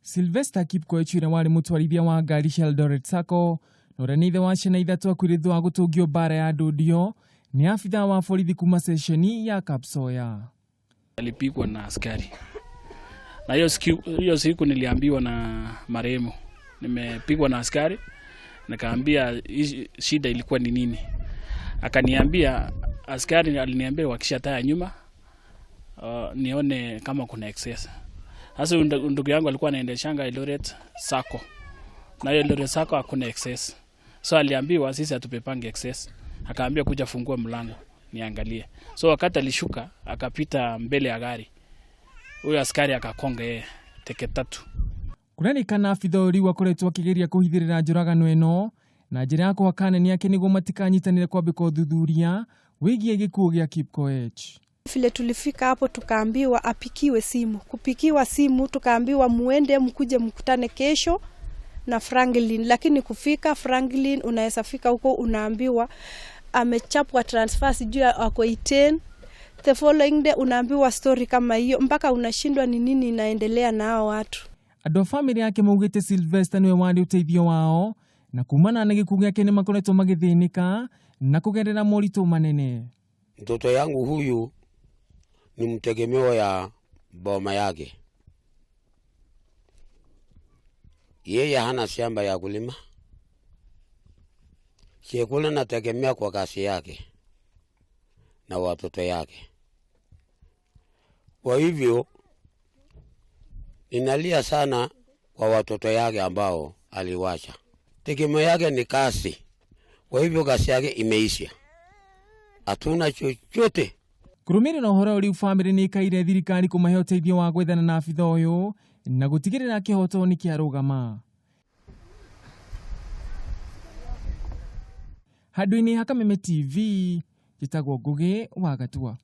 Silveter Kipkoech na wari mutwarithia wa ngari cia Eldoret Sacco na ithe wa ciana ithatu akuĩrĩtwo gũtũngio bara ya Ndudio ni abitha wa borithi kuma sesheni ya Kapsoya. Alipigwa na askari. Na hiyo siku niliambiwa na marehemu nimepigwa na askari, nikaambia shida ilikuwa ni nini. Akaniambia askari aliniambia wakisha taa nyuma nione kama kuna excess. Sasa ndugu yangu alikuwa anaendeshanga Eldoret Sacco. Na hiyo Eldoret Sacco hakuna excess. So aliambiwa sisi atupepange excess. Akaambia kuja fungua mlango niangalie. So wakati alishuka akapita mbele ya gari. Huyo askari akakonga yeye teke tatu. Kurerikana abithori wakoretwo akigeria kuhithirira njuragano eno na njira ya kuhakana yake niguo matikanyitanire kwambika uthuthuria wigie gikuo gia Kipkoech. Vile tulifika hapo tukaambiwa apikiwe simu. Kupikiwa simu tukaambiwa muende mkuje mkutane kesho na Franklin, lakini kufika Franklin unaweza fika huko unaambiwa amechapwa transfer sijui ako 10. The following day unaambiwa story kama hiyo mpaka unashindwa ni nini inaendelea na hao watu. Ado family yake maugite Silveter niwe wandi uteithio wao na kumana na gikuo giake ni makoretwo magithinika na kugerera moritũ manene. Mtoto yangu huyu ni mtegemeo ya boma yake. Yeye hana shamba ya kulima. Chakula nategemea kwa kazi yake na watoto yake. Kwa hivyo ninalia sana kwa watoto yake ambao aliwacha. Tegemeo yake ni kazi. Kwa hivyo kazi yake imeisha. Hatuna chochote. Kurumiri na uhoro uri Famiri niikaire thirikari kumahe uteithio wa gwethana na abitha uyu na gutigirira kihoto ni kiarugama. Handũ-inĩ ha Kameme TV, njĩtagwo Ngũgĩ wa Gatua.